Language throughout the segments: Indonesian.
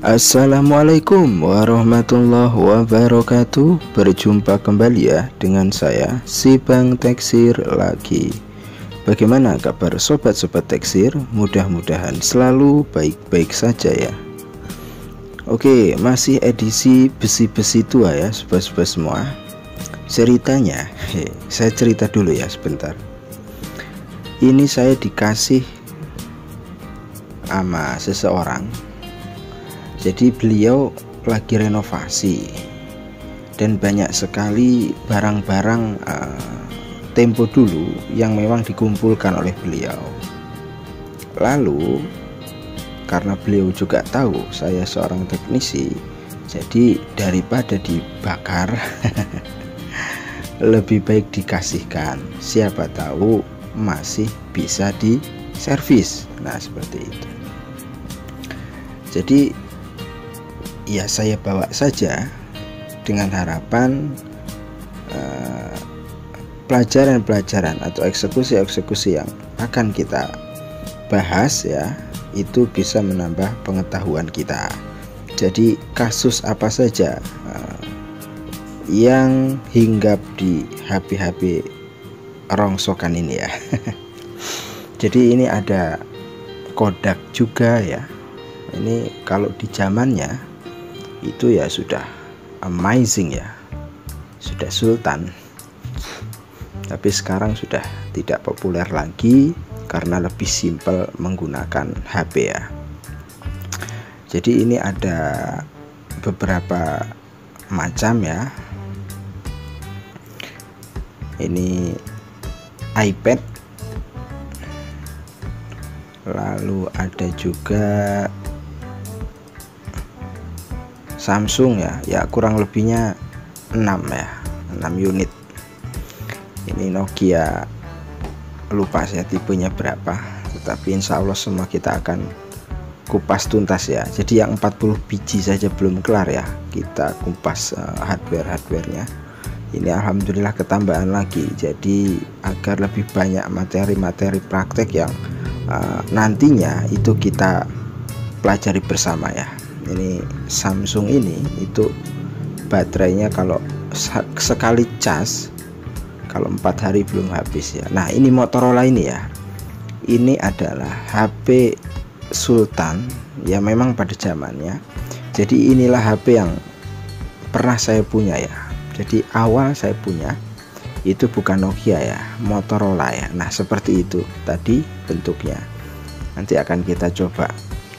Assalamualaikum warahmatullahi wabarakatuh. Berjumpa kembali ya dengan saya si Bang Teksir lagi. Bagaimana kabar sobat-sobat Teksir? Mudah-mudahan selalu baik-baik saja ya. Oke, masih edisi besi-besi tua ya sobat-sobat semua. Ceritanya, saya cerita dulu ya sebentar. Ini saya dikasih sama seseorang. Jadi beliau lagi renovasi dan banyak sekali barang-barang tempo dulu yang memang dikumpulkan oleh beliau. Lalu karena beliau juga tahu saya seorang teknisi, jadi daripada dibakar lebih baik dikasihkan. Siapa tahu masih bisa diservis. Nah seperti itu. Jadi ya saya bawa saja dengan harapan pelajaran-pelajaran atau eksekusi-eksekusi yang akan kita bahas ya, itu bisa menambah pengetahuan kita. Jadi kasus apa saja yang hinggap di HP-HP rongsokan ini ya. Jadi ini ada Kodak juga ya. Ini kalau di zamannya itu ya sudah amazing ya, sudah sultan. Tapi sekarang sudah tidak populer lagi karena lebih simpel menggunakan HP ya. Jadi ini ada beberapa macam ya. Ini iPad, lalu ada juga Samsung ya kurang lebihnya 6 ya, 6 unit. Ini Nokia, lupa saya tipenya berapa, tetapi insya Allah semua kita akan kupas tuntas ya. Jadi yang 40 biji saja belum kelar ya, kita kupas hardware-hardwarenya. Ini alhamdulillah ketambahan lagi, jadi agar lebih banyak materi-materi praktek yang nantinya itu kita pelajari bersama ya. Ini Samsung ini itu baterainya kalau sekali cas kalau 4 hari belum habis ya. Nah ini Motorola ini ya, ini adalah HP Sultan ya memang pada zamannya. Jadi inilah HP yang pernah saya punya ya. Jadi awal saya punya itu bukan Nokia ya, Motorola ya. Nah seperti itu tadi bentuknya. Nanti akan kita coba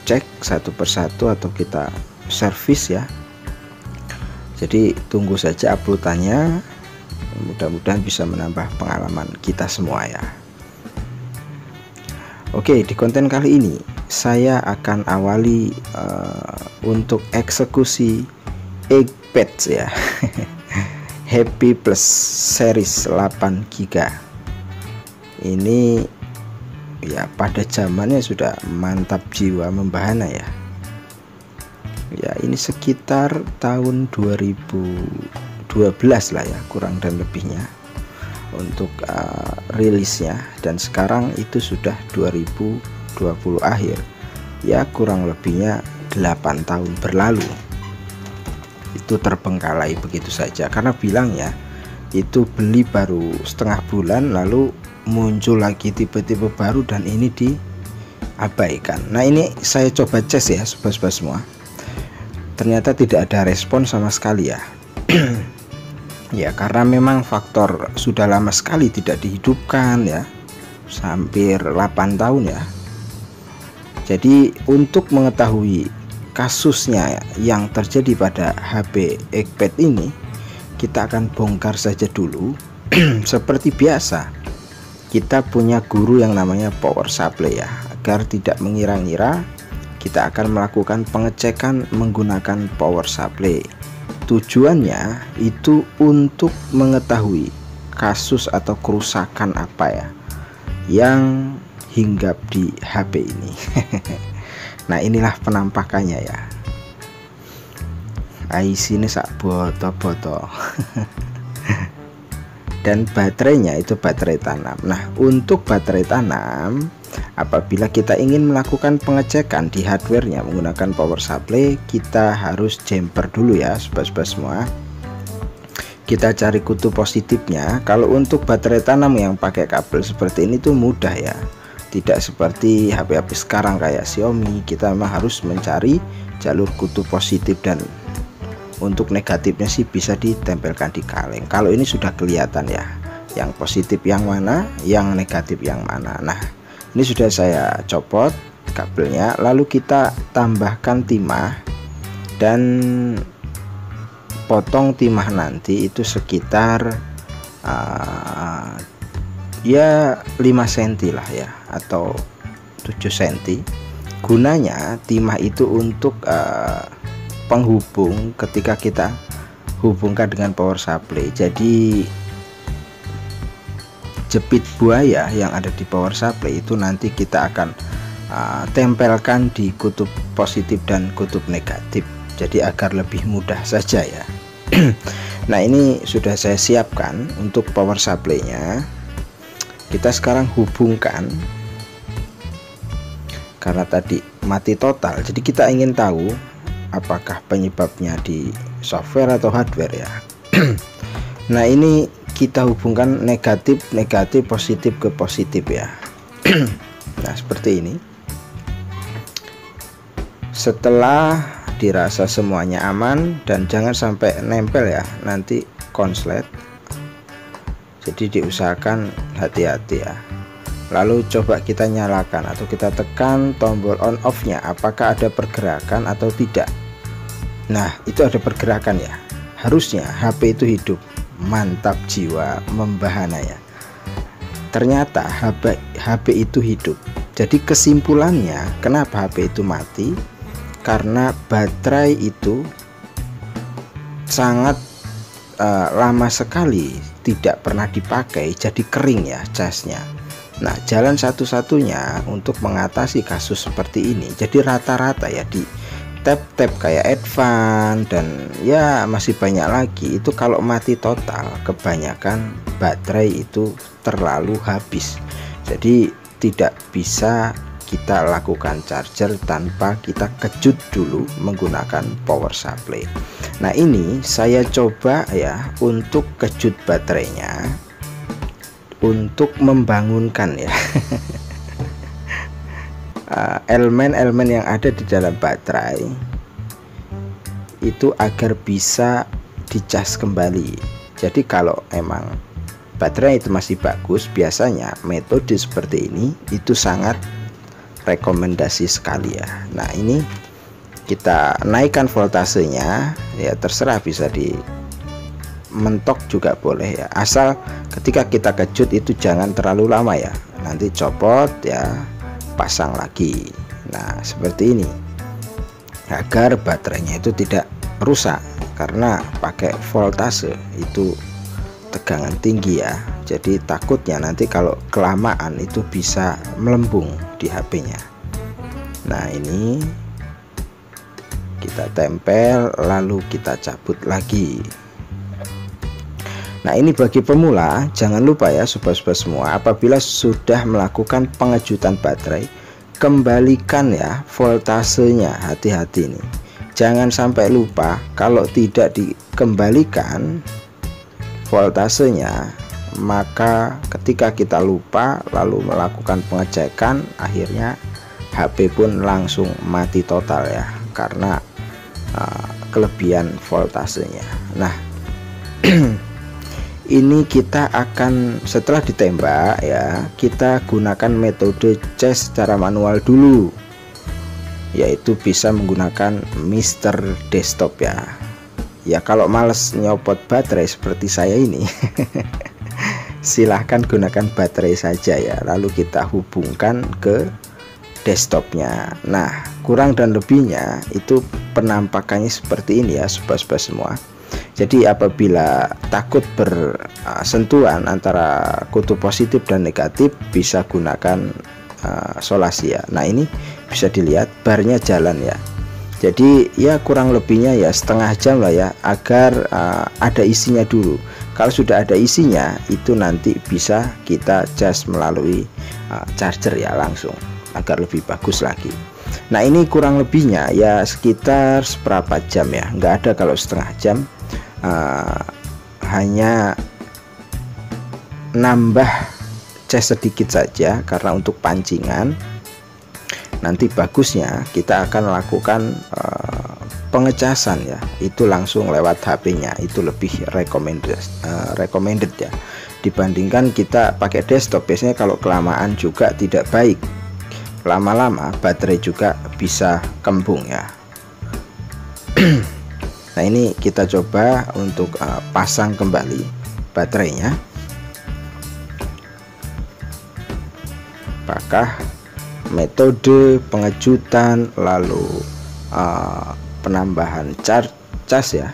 cek satu persatu atau kita servis ya. Jadi tunggu saja uploadannya, mudah-mudahan bisa menambah pengalaman kita semua ya. Oke, di konten kali ini saya akan awali untuk eksekusi iPad ya. Happy Plus series 8 GB ini ya pada zamannya sudah mantap jiwa membahana ya. Ya ini sekitar tahun 2012 lah ya, kurang dan lebihnya untuk rilisnya, dan sekarang itu sudah 2020 akhir ya, kurang lebihnya 8 tahun berlalu. Itu terbengkalai begitu saja karena bilangnya itu beli baru setengah bulan lalu muncul lagi tipe-tipe baru dan ini diabaikan. Nah ini saya coba cek ya sobat-sobat semua, ternyata tidak ada respon sama sekali ya. Ya karena memang faktor sudah lama sekali tidak dihidupkan ya, hampir 8 tahun ya. Jadi untuk mengetahui kasusnya yang terjadi pada HP iPad ini, kita akan bongkar saja dulu. Seperti biasa kita punya guru yang namanya power supply ya. Agar tidak mengira-ngira, kita akan melakukan pengecekan menggunakan power supply. Tujuannya itu untuk mengetahui kasus atau kerusakan apa ya yang hinggap di HP ini. Nah inilah penampakannya ya. IC ini sak boto-boto. Dan baterainya itu baterai tanam. Nah untuk baterai tanam Apabila kita ingin melakukan pengecekan di hardware-nya menggunakan power supply, kita harus jumper dulu ya sobat-sobat semua. Kita cari kutu positifnya. Kalau untuk baterai tanam yang pakai kabel seperti ini tuh mudah ya, tidak seperti HP-HP sekarang kayak Xiaomi. Kita memang harus mencari jalur kutu positif, dan untuk negatifnya sih bisa ditempelkan di kaleng. Kalau ini sudah kelihatan ya, yang positif yang mana, yang negatif yang mana. Nah, ini sudah saya copot kabelnya, lalu kita tambahkan timah dan potong timah nanti itu sekitar ya 5 cm lah ya, atau 7 cm. Gunanya timah itu untuk penghubung ketika kita hubungkan dengan power supply. Jadi jepit buaya yang ada di power supply itu nanti kita akan tempelkan di kutub positif dan kutub negatif, jadi agar lebih mudah saja ya. Nah, ini sudah saya siapkan untuk power supply-nya. Kita sekarang hubungkan, karena tadi mati total, jadi kita ingin tahu apakah penyebabnya di software atau hardware ya. Nah, ini kita hubungkan negatif positif ke positif ya. Nah, seperti ini. Setelah dirasa semuanya aman, dan jangan sampai nempel ya, nanti konslet. Jadi diusahakan hati-hati ya. Lalu coba kita nyalakan atau kita tekan tombol on off nya, apakah ada pergerakan atau tidak. Nah, itu ada pergerakan ya, harusnya HP itu hidup. Mantap jiwa, membahana ya. Ternyata HP itu hidup. Jadi kesimpulannya, kenapa HP itu mati? Karena baterai itu sangat lama sekali tidak pernah dipakai, jadi kering ya casnya. Nah, jalan satu-satunya untuk mengatasi kasus seperti ini, jadi rata-rata ya di tap-tap kayak Advance dan ya masih banyak lagi, itu kalau mati total kebanyakan baterai itu terlalu habis. Jadi tidak bisa kita lakukan charger tanpa kita kejut dulu menggunakan power supply. Nah, ini saya coba ya untuk kejut baterainya untuk membangunkan ya elemen-elemen yang ada di dalam baterai itu agar bisa dicas kembali. Jadi kalau emang baterai itu masih bagus, biasanya metode seperti ini itu sangat rekomendasi sekali ya. Nah, ini kita naikkan voltasenya ya, terserah, bisa di mentok juga boleh ya, asal ketika kita kejut itu jangan terlalu lama ya, nanti copot ya, pasang lagi. Nah, seperti ini agar baterainya itu tidak rusak, karena pakai voltase itu tegangan tinggi ya, jadi takutnya nanti kalau kelamaan itu bisa melembung di HP-nya. Nah, ini kita tempel lalu kita cabut lagi. Nah, ini bagi pemula, jangan lupa ya sobat-sobat semua, apabila sudah melakukan pengejutan baterai, kembalikan ya voltasenya, hati-hati nih. Jangan sampai lupa, kalau tidak dikembalikan voltasenya, maka ketika kita lupa lalu melakukan pengecekan, akhirnya HP pun langsung mati total ya, karena kelebihan voltasenya. Nah, ini kita akan setelah ditembak ya, kita gunakan metode cas secara manual dulu, yaitu bisa menggunakan Mister Desktop ya. Ya, kalau males nyopot baterai seperti saya ini silahkan gunakan baterai saja ya, lalu kita hubungkan ke desktopnya. Nah, kurang dan lebihnya itu penampakannya seperti ini ya sobat-sobat semua. Jadi apabila takut bersentuhan antara kutub positif dan negatif, bisa gunakan solasi ya. Nah, ini bisa dilihat barnya jalan ya. Jadi ya kurang lebihnya ya setengah jam lah ya, agar ada isinya dulu. Kalau sudah ada isinya, itu nanti bisa kita cas melalui charger ya langsung, agar lebih bagus lagi. Nah ini kurang lebihnya ya sekitar seberapa jam ya, nggak ada kalau setengah jam. Hanya nambah cas sedikit saja, karena untuk pancingan nanti bagusnya kita akan lakukan pengecasan ya, itu langsung lewat HP-nya, itu lebih recommended ya, dibandingkan kita pakai desktop. Biasanya kalau kelamaan juga tidak baik, lama-lama baterai juga bisa kembung ya. Nah ini kita coba untuk pasang kembali baterainya. Apakah metode pengejutan lalu penambahan cas ya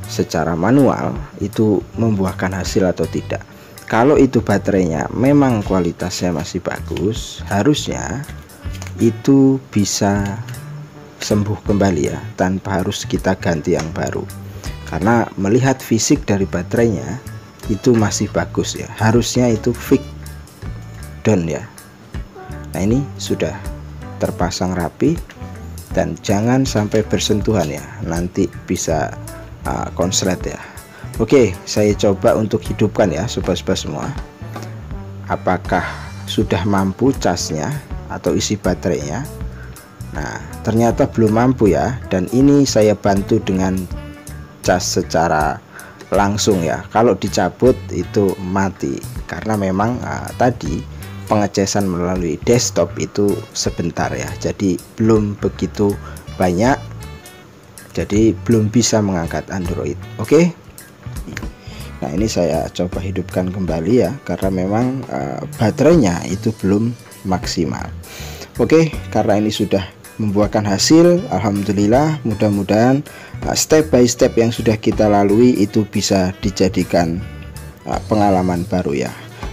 secara manual itu membuahkan hasil atau tidak? Kalau itu baterainya memang kualitasnya masih bagus, harusnya itu bisa sembuh kembali ya, tanpa harus kita ganti yang baru. Karena melihat fisik dari baterainya itu masih bagus ya, harusnya itu fix down ya. Nah ini sudah terpasang rapi, dan jangan sampai bersentuhan ya, nanti bisa konslet ya. Oke, saya coba untuk hidupkan ya sobat-sobat semua. Apakah sudah mampu casnya atau isi baterainya? Nah ternyata belum mampu ya, dan ini saya bantu dengan cas secara langsung ya. Kalau dicabut itu mati, karena memang tadi pengecasan melalui desktop itu sebentar ya, jadi belum begitu banyak, jadi belum bisa mengangkat Android. Oke. Nah ini saya coba hidupkan kembali ya, karena memang baterainya itu belum maksimal. Oke, karena ini sudah membuahkan hasil, alhamdulillah. Mudah-mudahan step by step yang sudah kita lalui itu bisa dijadikan pengalaman baru ya.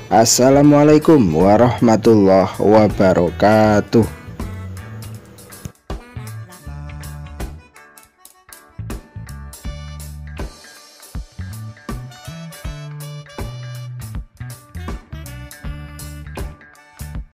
Assalamualaikum warahmatullahi wabarakatuh.